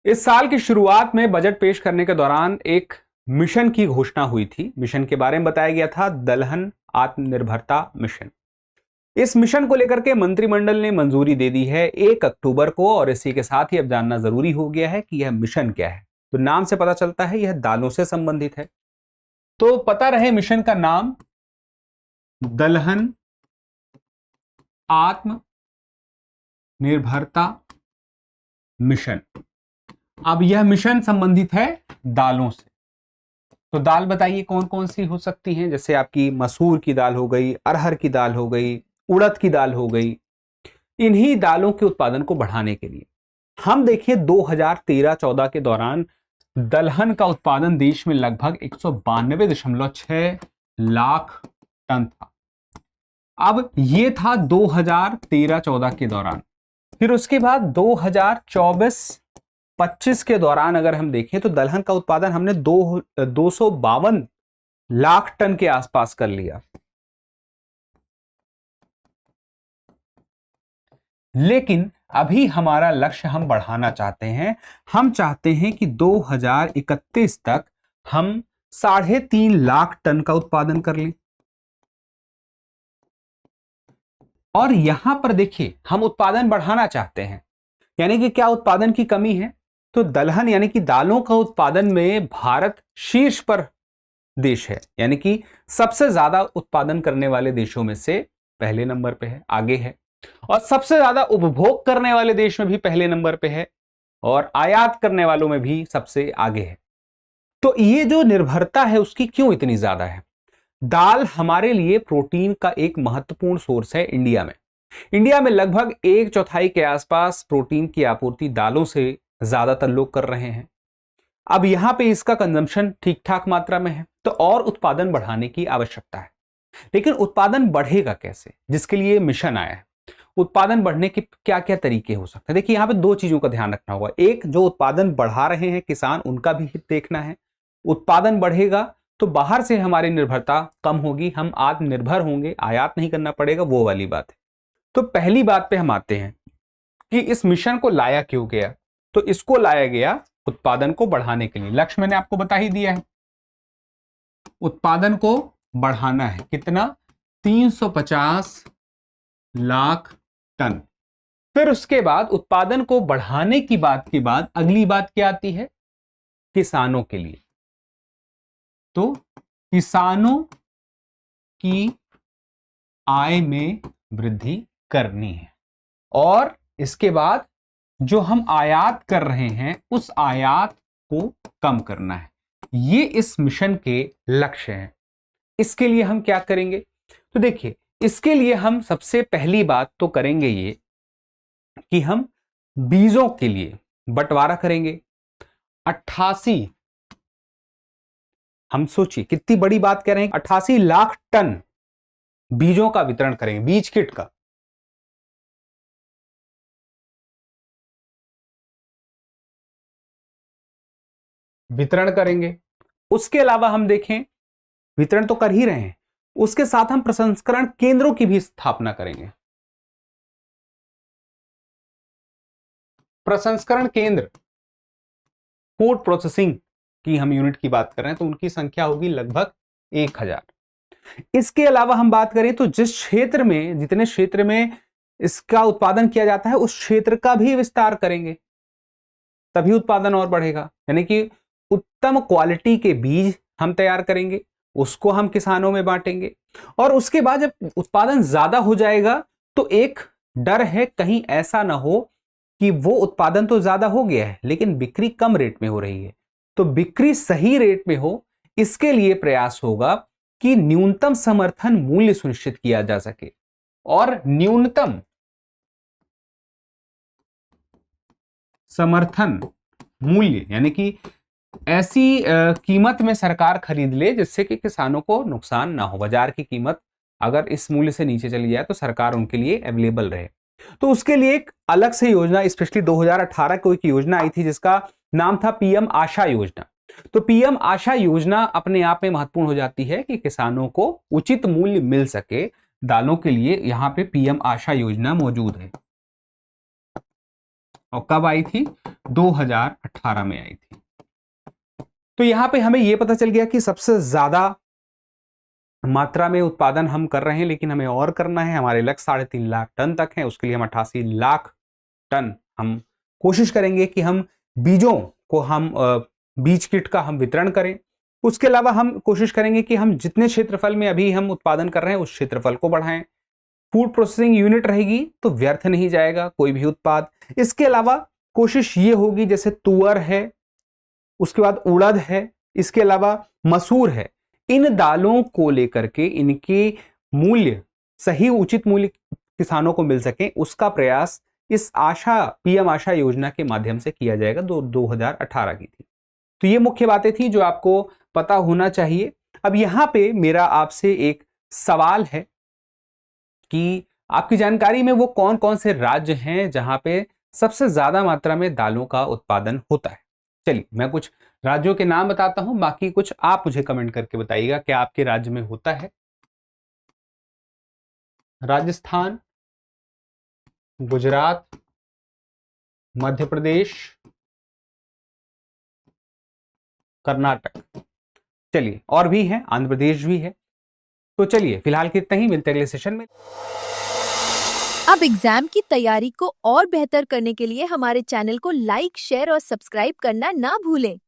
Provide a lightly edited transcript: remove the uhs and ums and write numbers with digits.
इस साल की शुरुआत में बजट पेश करने के दौरान एक मिशन की घोषणा हुई थी। मिशन के बारे में बताया गया था दलहन आत्मनिर्भरता मिशन। इस मिशन को लेकर के मंत्रिमंडल ने मंजूरी दे दी है 1 अक्टूबर को, और इसी के साथ ही अब जानना जरूरी हो गया है कि यह मिशन क्या है। तो नाम से पता चलता है यह दालों से संबंधित है। तो पता रहे मिशन का नाम दलहन आत्मनिर्भरता मिशन। अब यह मिशन संबंधित है दालों से। तो दाल बताइए कौन कौन सी हो सकती हैं, जैसे आपकी मसूर की दाल हो गई, अरहर की दाल हो गई, उड़द की दाल हो गई। इन्हीं दालों के उत्पादन को बढ़ाने के लिए हम देखिए 2013-14 के दौरान दलहन का उत्पादन देश में लगभग 192.6 लाख टन था। अब ये था 2013-14 के दौरान। फिर उसके बाद 2024-25 के दौरान अगर हम देखें तो दलहन का उत्पादन हमने 252 लाख टन के आसपास कर लिया। लेकिन अभी हमारा लक्ष्य हम बढ़ाना चाहते हैं। हम चाहते हैं कि 2031 तक हम 3.5 लाख टन का उत्पादन कर लें। और यहां पर देखिए हम उत्पादन बढ़ाना चाहते हैं, यानी कि क्या उत्पादन की कमी है? तो दलहन यानी कि दालों का उत्पादन में भारत शीर्ष पर देश है, यानी कि सबसे ज्यादा उत्पादन करने वाले देशों में से पहले नंबर पे है, आगे है। और सबसे ज्यादा उपभोग करने वाले देश में भी पहले नंबर पे है, और आयात करने वालों में भी सबसे आगे है। तो ये जो निर्भरता है उसकी क्यों इतनी ज्यादा है? दाल हमारे लिए प्रोटीन का एक महत्वपूर्ण सोर्स है। इंडिया में लगभग 1/4 के आसपास प्रोटीन की आपूर्ति दालों से ज्यादातर लोग कर रहे हैं। अब यहां पे इसका कंजम्पशन ठीक ठाक मात्रा में है, तो और उत्पादन बढ़ाने की आवश्यकता है। लेकिन उत्पादन बढ़ेगा कैसे, जिसके लिए मिशन आया है। उत्पादन बढ़ने के क्या क्या तरीके हो सकते हैं? देखिए यहां पे 2 चीजों का ध्यान रखना होगा। एक, जो उत्पादन बढ़ा रहे हैं किसान, उनका भी हित देखना है। उत्पादन बढ़ेगा तो बाहर से हमारी निर्भरता कम होगी, हम आत्मनिर्भर होंगे, आयात नहीं करना पड़ेगा, वो वाली बात है। तो पहली बात पे हम आते हैं कि इस मिशन को लाया क्यों गया। तो इसको लाया गया उत्पादन को बढ़ाने के लिए। लक्ष्य मैंने आपको बता ही दिया है, उत्पादन को बढ़ाना है। कितना? 350 लाख टन। फिर उसके बाद उत्पादन को बढ़ाने की बात के बाद अगली बात क्या आती है? किसानों के लिए। तो किसानों की आय में वृद्धि करनी है, और इसके बाद जो हम आयात कर रहे हैं उस आयात को कम करना है। ये इस मिशन के लक्ष्य हैं। इसके लिए हम क्या करेंगे? तो देखिए इसके लिए हम सबसे पहली बात तो करेंगे ये कि हम बीजों के लिए बंटवारा करेंगे। 88, हम सोचिए कितनी बड़ी बात कह रहे हैं, 88 लाख टन बीजों का वितरण करेंगे, बीज किट का। वितरण करेंगे। उसके अलावा हम देखें, वितरण तो कर ही रहे हैं, उसके साथ हम प्रसंस्करण केंद्रों की भी स्थापना करेंगे। प्रसंस्करण केंद्र, फूड प्रोसेसिंग की हम यूनिट की बात कर रहे हैं, तो उनकी संख्या होगी लगभग 1000। इसके अलावा हम बात करें तो जिस क्षेत्र में, जितने क्षेत्र में इसका उत्पादन किया जाता है उस क्षेत्र का भी विस्तार करेंगे, तभी उत्पादन और बढ़ेगा। यानी कि उत्तम क्वालिटी के बीज हम तैयार करेंगे, उसको हम किसानों में बांटेंगे, और उसके बाद जब उत्पादन ज्यादा हो जाएगा तो एक डर है कहीं ऐसा ना हो कि वो उत्पादन तो ज्यादा हो गया है लेकिन बिक्री कम रेट में हो रही है। तो बिक्री सही रेट में हो, इसके लिए प्रयास होगा कि न्यूनतम समर्थन मूल्य सुनिश्चित किया जा सके। और न्यूनतम समर्थन मूल्य यानी कि ऐसी कीमत में सरकार खरीद ले जिससे कि किसानों को नुकसान ना हो। बाजार की कीमत अगर इस मूल्य से नीचे चली जाए तो सरकार उनके लिए अवेलेबल रहे। तो उसके लिए एक अलग से योजना, स्पेशली 2018 को एक योजना आई थी जिसका नाम था पीएम आशा योजना। तो पीएम आशा योजना अपने आप में महत्वपूर्ण हो जाती है कि किसानों को उचित मूल्य मिल सके दालों के लिए। यहां पे पीएम आशा योजना मौजूद है। और कब आई थी? 2018 में आई थी। तो यहां पे हमें यह पता चल गया कि सबसे ज्यादा मात्रा में उत्पादन हम कर रहे हैं, लेकिन हमें और करना है। हमारे लक्ष्य 3.5 लाख टन तक है, उसके लिए हम 88 लाख टन हम कोशिश करेंगे कि हम बीजों को हम बीज किट का हम वितरण करें। उसके अलावा हम कोशिश करेंगे कि हम जितने क्षेत्रफल में अभी हम उत्पादन कर रहे हैं उस क्षेत्रफल को बढ़ाएं। फूड प्रोसेसिंग यूनिट रहेगी तो व्यर्थ नहीं जाएगा कोई भी उत्पाद। इसके अलावा कोशिश ये होगी, जैसे तुअर है, उसके बाद उड़द है, इसके अलावा मसूर है, इन दालों को लेकर के इनके मूल्य, सही उचित मूल्य किसानों को मिल सके, उसका प्रयास इस आशा, पीएम आशा योजना के माध्यम से किया जाएगा। 2018 की थी। तो ये मुख्य बातें थी जो आपको पता होना चाहिए। अब यहां पे मेरा आपसे एक सवाल है कि आपकी जानकारी में वो कौन कौन से राज्य हैं जहां पे सबसे ज्यादा मात्रा में दालों का उत्पादन होता है। चलिए मैं कुछ राज्यों के नाम बताता हूं, बाकी कुछ आप मुझे कमेंट करके बताइएगा क्या आपके राज्य में होता है। राजस्थान, गुजरात, मध्य प्रदेश, कर्नाटक। चलिए और भी है, आंध्र प्रदेश भी है। तो चलिए फिलहाल के इतना ही, मिलते हैं अगले सेशन में। अब एग्जाम की तैयारी को और बेहतर करने के लिए हमारे चैनल को लाइक, शेयर और सब्सक्राइब करना ना भूलें।